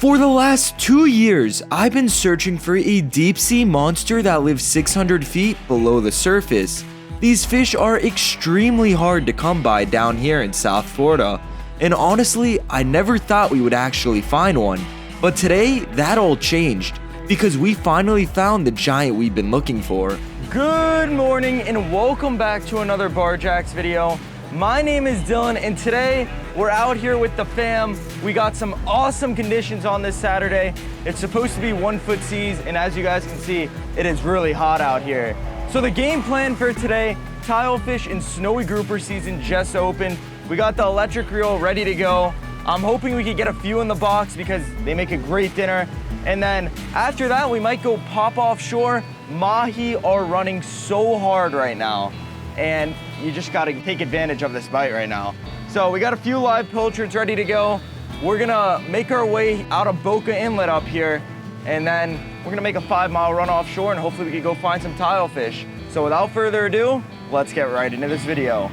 For the last 2 years, I've been searching for a deep sea monster that lives 600 feet below the surface. These fish are extremely hard to come by down here in South Florida, and honestly, I never thought we would actually find one. But today, that all changed, because we finally found the giant we've been looking for. Good morning and welcome back to another Barjacks video. My name is Dylan and today we're out here with the fam. We got some awesome conditions on this Saturday. It's supposed to be 1 foot seas, and as you guys can see, it is really hot out here. So the game plan for today, tilefish and snowy grouper season just opened. We got the electric reel ready to go. I'm hoping we could get a few in the box because they make a great dinner. And then after that, we might go pop offshore. Mahi are running so hard right now, and you just gotta take advantage of this bite right now. So we got a few live pilchards ready to go. We're gonna make our way out of Boca Inlet up here, and then we're gonna make a 5-mile run offshore, and hopefully we can go find some tilefish. So without further ado, let's get right into this video.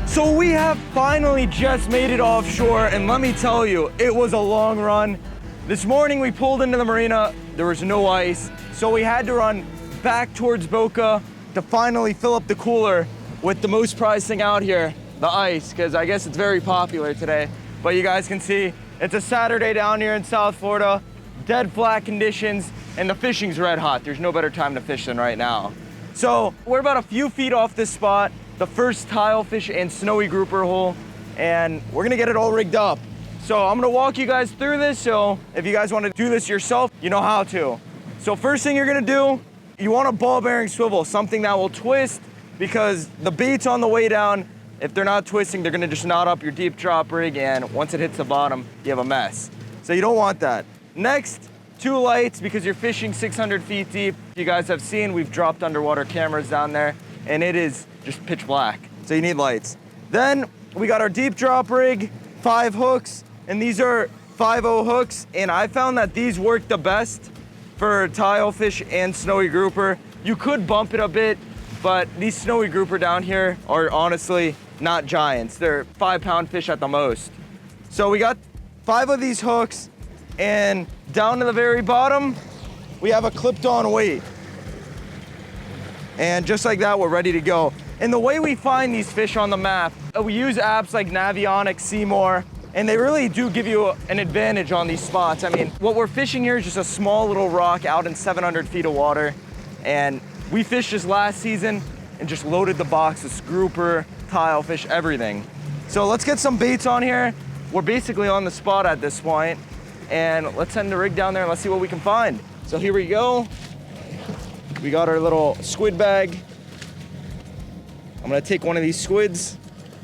So we have finally just made it offshore, and let me tell you, it was a long run. This morning we pulled into the marina, there was no ice, so we had to run back towards Boca to finally fill up the cooler with the most prized thing out here, the ice, because I guess it's very popular today. But you guys can see, it's a Saturday down here in South Florida, dead flat conditions, and the fishing's red hot. There's no better time to fish than right now. So we're about a few feet off this spot, the first tilefish and snowy grouper hole, and we're gonna get it all rigged up. So I'm gonna walk you guys through this, so if you guys wanna do this yourself, you know how to. So first thing you're gonna do, you want a ball bearing swivel, something that will twist, because the bait's on the way down. If they're not twisting, they're gonna just knot up your deep drop rig, and once it hits the bottom, you have a mess. So you don't want that. Next, 2 lights, because you're fishing 600 feet deep. You guys have seen, we've dropped underwater cameras down there, and it is just pitch black, so you need lights. Then we got our deep drop rig, 5 hooks, and these are 5/0 hooks, and I found that these work the best for tilefish and snowy grouper. You could bump it a bit, but these snowy grouper down here are honestly not giants. They're 5-pound fish at the most. So we got 5 of these hooks, and down to the very bottom, we have a clipped on weight. And just like that, we're ready to go. And the way we find these fish on the map, we use apps like Navionics, Seymour, and they really do give you an advantage on these spots. I mean, what we're fishing here is just a small little rock out in 700 feet of water. And we fished this last season and just loaded the box with grouper, tilefish, everything. So let's get some baits on here. We're basically on the spot at this point. And let's send the rig down there and let's see what we can find. So here we go. We got our little squid bag. I'm gonna take one of these squids.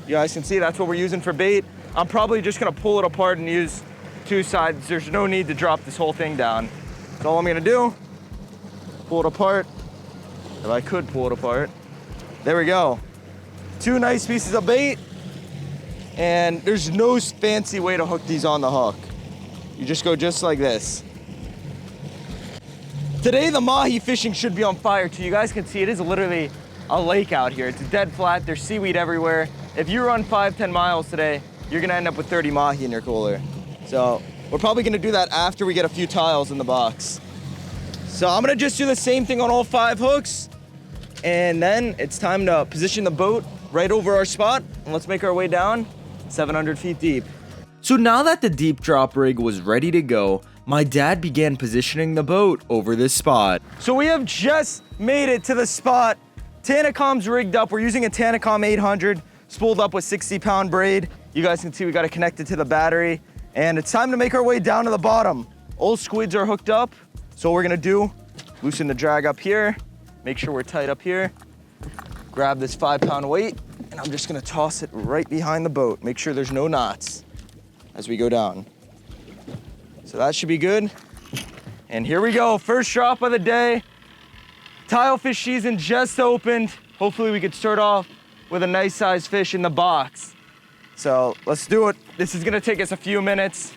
You guys can see that's what we're using for bait. I'm probably just gonna pull it apart and use 2 sides. There's no need to drop this whole thing down. That's all I'm gonna do. Pull it apart. If I could pull it apart. There we go. 2 nice pieces of bait. And there's no fancy way to hook these on the hook. You just go just like this. Today, the Mahi fishing should be on fire too. You guys can see it is literally a lake out here. It's dead flat, there's seaweed everywhere. If you run 5-10 miles today, you're gonna end up with 30 Mahi in your cooler. So we're probably gonna do that after we get a few tiles in the box. So I'm gonna just do the same thing on all 5 hooks, and then it's time to position the boat right over our spot, and let's make our way down 700 feet deep. So now that the deep drop rig was ready to go, my dad began positioning the boat over this spot. So we have just made it to the spot. Tanacom's rigged up. We're using a Tanacom 800, spooled up with 60-pound braid. You guys can see we got it connected to the battery, and it's time to make our way down to the bottom. All squids are hooked up, so what we're gonna do, loosen the drag up here, make sure we're tight up here, grab this 5-pound weight, and I'm just gonna toss it right behind the boat. Make sure there's no knots as we go down. So that should be good. And here we go, first drop of the day. Tilefish season just opened. Hopefully we could start off with a nice sized fish in the box. So let's do it. This is gonna take us a few minutes,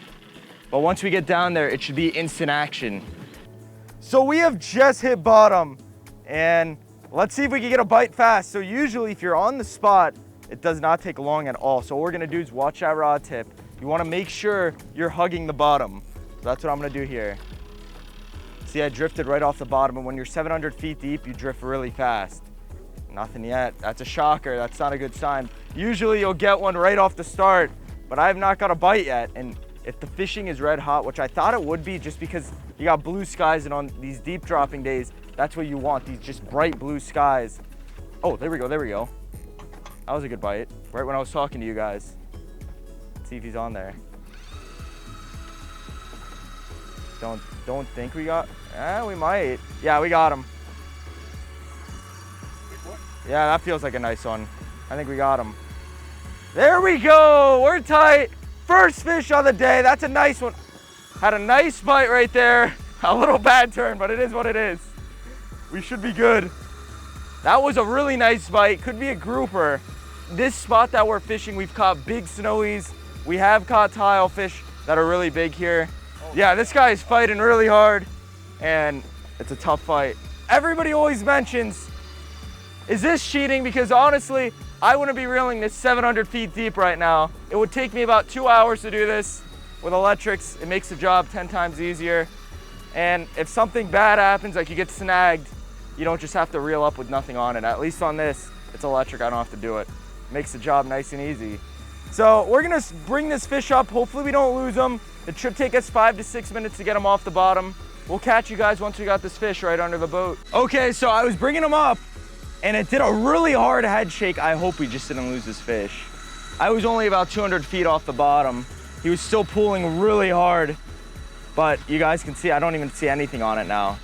but once we get down there, it should be instant action. So we have just hit bottom, and Let's see if we can get a bite fast. So usually if you're on the spot, it does not take long at all. So what we're gonna do is watch that rod tip. You wanna make sure you're hugging the bottom. So that's what I'm gonna do here. See, I drifted right off the bottom, and when you're 700 feet deep, you drift really fast. Nothing yet. That's a shocker. That's not a good sign. Usually you'll get one right off the start, but I have not got a bite yet. And if the fishing is red hot, which I thought it would be just because you got blue skies, and on these deep dropping days, that's what you want, these just bright blue skies. Oh, there we go, there we go. That was a good bite, right when I was talking to you guys. Let's see if he's on there. Don't think we got, we might. Yeah, we got him. Yeah, that feels like a nice one. I think we got him. There we go, we're tight. First fish of the day, that's a nice one. Had a nice bite right there. A little bad turn, but it is what it is. We should be good. That was a really nice bite, could be a grouper. This spot that we're fishing, we've caught big snowies. We have caught tilefish that are really big here. Yeah, this guy is fighting really hard, and it's a tough fight. Everybody always mentions, is this cheating? Because honestly, I wouldn't be reeling this 700 feet deep right now. It would take me about 2 hours to do this. With electrics, it makes the job 10 times easier. And if something bad happens, like you get snagged, you don't just have to reel up with nothing on it. At least on this, it's electric, I don't have to do it. Makes the job nice and easy. So we're gonna bring this fish up. Hopefully we don't lose him. It should take us 5 to 6 minutes to get him off the bottom. We'll catch you guys once we got this fish right under the boat. Okay, so I was bringing him up, and it did a really hard head shake. I hope we just didn't lose this fish. I was only about 200 feet off the bottom. He was still pulling really hard, but you guys can see, I don't even see anything on it now.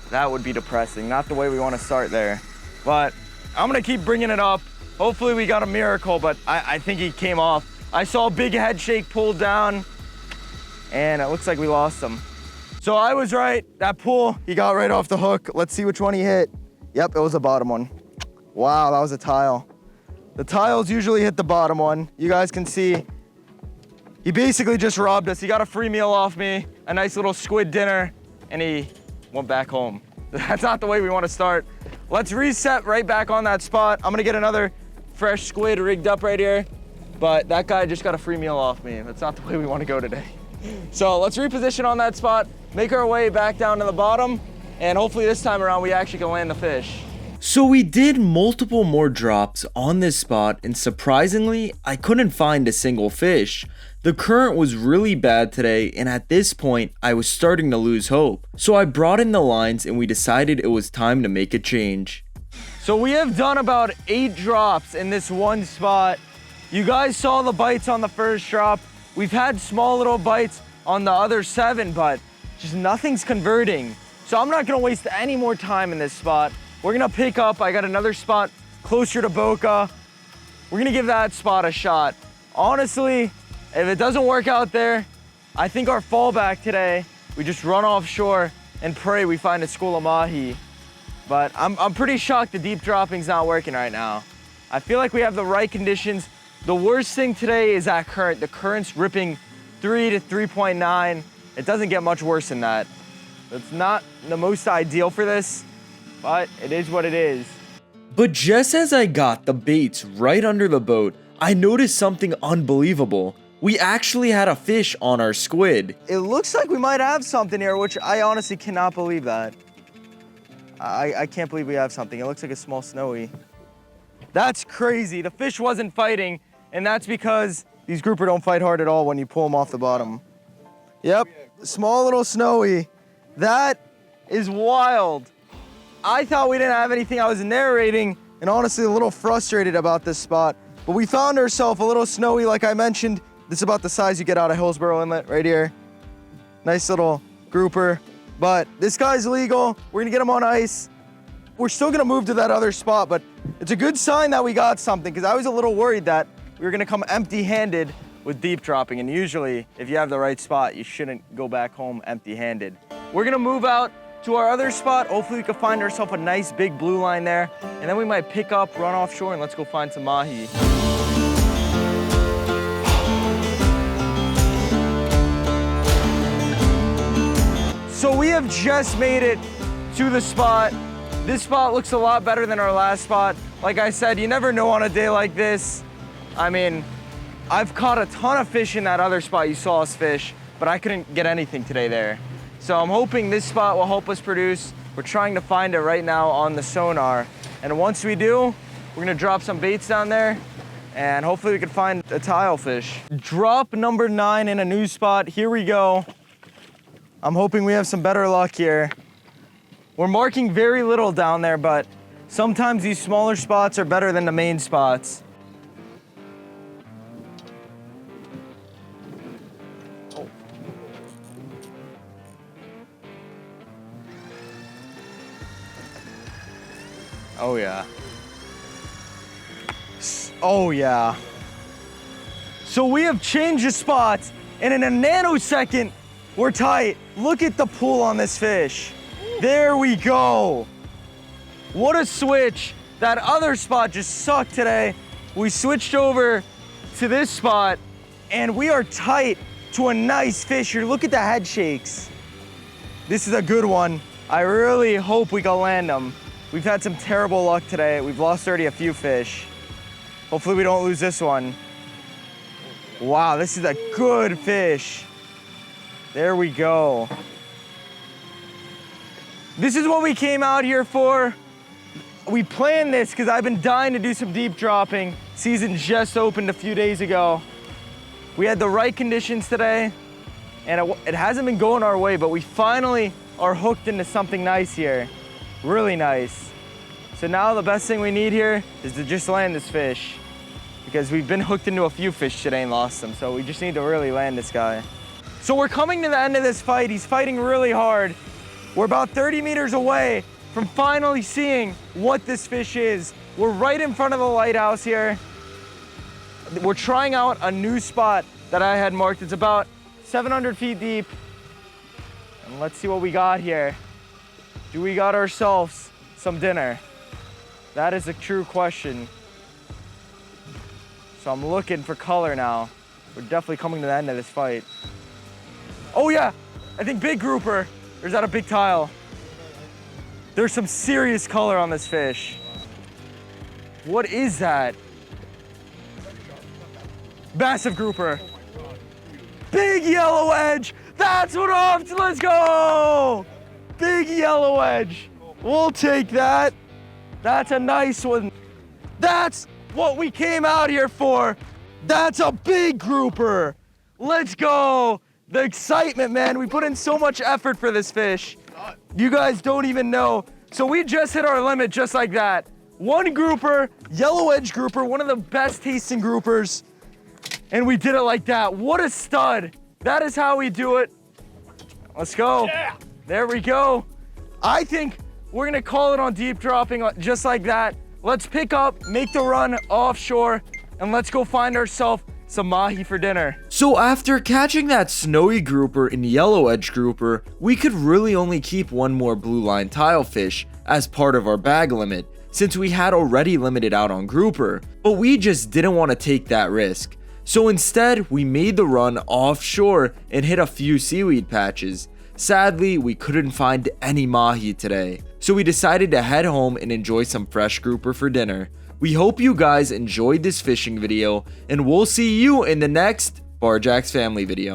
That would be depressing, not the way we want to start there. But I'm gonna keep bringing it up. Hopefully we got a miracle, but I think he came off. I saw a big head shake pulled down, and it looks like we lost him. So I was right, that pull, he got right off the hook. Let's see which one he hit. Yep, it was the bottom one. Wow, that was a tile. The tiles usually hit the bottom one. You guys can see, he basically just robbed us. He got a free meal off me, a nice little squid dinner, and he went back home. That's not the way we want to start. Let's reset right back on that spot. I'm gonna get another fresh squid rigged up right here, but that guy just got a free meal off me. That's not the way we want to go today. So let's reposition on that spot, make our way back down to the bottom, and hopefully this time around we actually can land the fish. So we did multiple more drops on this spot, and surprisingly, I couldn't find a single fish. The current was really bad today, and at this point, I was starting to lose hope. So I brought in the lines, and we decided it was time to make a change. So we have done about 8 drops in this one spot. You guys saw the bites on the first drop. We've had small little bites on the other 7, but just nothing's converting. So I'm not gonna waste any more time in this spot. We're gonna pick up, I got another spot closer to Boca. We're gonna give that spot a shot. Honestly, if it doesn't work out there, I think our fallback today, we just run offshore and pray we find a school of Mahi. But I'm pretty shocked the deep dropping's not working right now. I feel like we have the right conditions. The worst thing today is that current. The current's ripping 3 to 3.9. It doesn't get much worse than that. It's not the most ideal for this, but it is what it is. But just as I got the baits right under the boat, I noticed something unbelievable. We actually had a fish on our squid. It looks like we might have something here, which I honestly cannot believe that. I can't believe we have something. It looks like a small snowy. That's crazy. The fish wasn't fighting, and that's because these grouper don't fight hard at all when you pull them off the bottom. Yep, small little snowy. That is wild. I thought we didn't have anything. I was narrating and honestly a little frustrated about this spot, but we found ourselves a little snowy, like I mentioned. This is about the size you get out of Hillsboro Inlet right here. Nice little grouper, but this guy's legal. We're gonna get him on ice. We're still gonna move to that other spot, but it's a good sign that we got something, because I was a little worried that we were gonna come empty-handed with deep dropping, and usually if you have the right spot, you shouldn't go back home empty-handed. We're gonna move out to our other spot. Hopefully we can find ourselves a nice big blue line there, and then we might pick up, run offshore, and let's go find some Mahi. So we have just made it to the spot. This spot looks a lot better than our last spot. Like I said, you never know on a day like this. I mean, I've caught a ton of fish in that other spot you saw us fish, but I couldn't get anything today there. So I'm hoping this spot will help us produce. We're trying to find it right now on the sonar. And once we do, we're gonna drop some baits down there and hopefully we can find a tilefish. Drop number 9 in a new spot. Here we go. I'm hoping we have some better luck here. We're marking very little down there, but sometimes these smaller spots are better than the main spots. Oh yeah. Oh yeah. So we have changed the spots, and in a nanosecond, we're tight. Look at the pull on this fish. There we go. What a switch. That other spot just sucked today. We switched over to this spot, and we are tight to a nice fish here. Look at the head shakes. This is a good one. I really hope we can land them. We've had some terrible luck today. We've lost already a few fish. Hopefully we don't lose this one. Wow, this is a good fish. There we go. This is what we came out here for. We planned this because I've been dying to do some deep dropping. Season just opened a few days ago. We had the right conditions today, and it hasn't been going our way, but we finally are hooked into something nice here. Really nice. So now the best thing we need here is to just land this fish, because we've been hooked into a few fish today and lost them. So we just need to really land this guy. So we're coming to the end of this fight. He's fighting really hard. We're about 30 meters away from finally seeing what this fish is. We're right in front of the lighthouse here. We're trying out a new spot that I had marked. It's about 700 feet deep. And let's see what we got here. Do we got ourselves some dinner? That is a true question. So I'm looking for color now. We're definitely coming to the end of this fight. Oh yeah, I think big grouper. Or is that a big tile? There's some serious color on this fish. What is that? Massive grouper. Big Yellowedge. That's what I'm after. Let's go. Big Yellowedge. We'll take that. That's a nice one. That's what we came out here for. That's a big grouper. Let's go. The excitement, man. We put in so much effort for this fish. You guys don't even know. So we just hit our limit just like that. One grouper, Yellowedge grouper, one of the best tasting groupers. And we did it like that. What a stud. That is how we do it. Let's go. Yeah. There we go. I think we're gonna call it on deep dropping just like that. Let's pick up, make the run offshore, and let's go find ourselves some mahi for dinner. So after catching that snowy grouper and Yellowedge grouper, we could really only keep one more blue line tilefish as part of our bag limit, since we had already limited out on grouper, but we just didn't want to take that risk. So instead, we made the run offshore and hit a few seaweed patches. Sadly, we couldn't find any mahi today, so we decided to head home and enjoy some fresh grouper for dinner. We hope you guys enjoyed this fishing video, and we'll see you in the next Barjack's Family video.